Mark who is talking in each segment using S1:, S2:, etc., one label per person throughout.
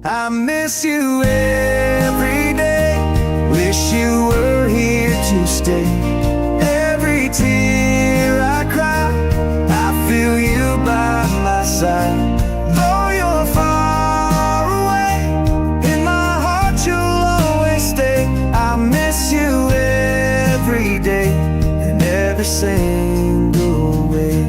S1: I miss you every day. Wish you were here to stay. Every tear I cry, I feel you by my side. Though you're far away, in my heart you'll always stay. I miss you every day and every single way.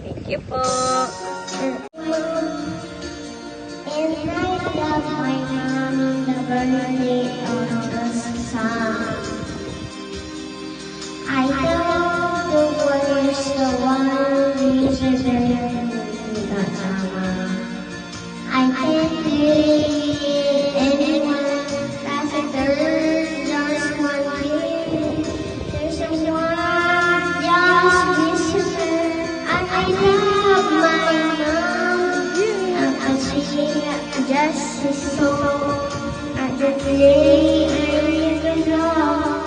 S2: Thank you po.
S3: And I love my mom, the birthday of the sun. I know the world is the one reason the summer. I can't believe anyone that's a third just one year. There's someone just whisper, and I love my mom. I'm singing just a song, and the day I live alone.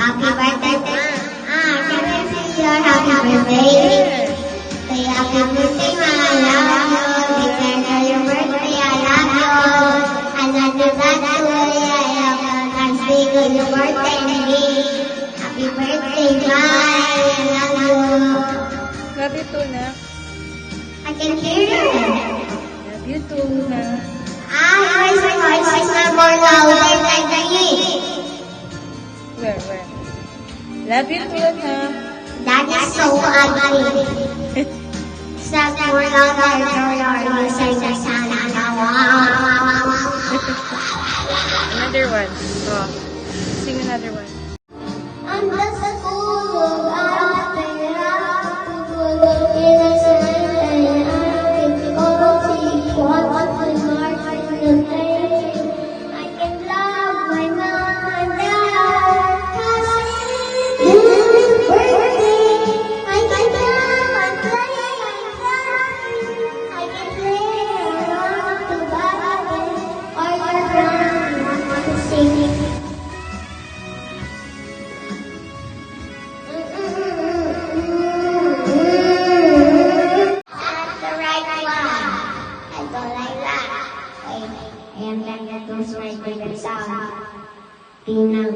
S3: Happy birthday, happy birthday. Happy birthday, my love. Eternal your birthday, I love you. I love you, I love you. your birthday, Andy. Happy birthday, bye. I love you.
S2: Love you too, na.
S3: I can hear you.
S2: Love you too, na.
S3: Where's my voice is not more louder than me.
S2: Where? Love you too, na.
S3: That is so ugly. It's not more louder than you say the sound.
S2: Another one. Oh. Sing another one.
S3: I'm the school of in a Sunday, I can go see what the Lord will play. I can love my mom and dad, 'cause it's their birthday. I can love and play and dance. I can play around the garden or around to sing. That's the right one. I don't like that. Wait, I am going to do my favorite song. Pinang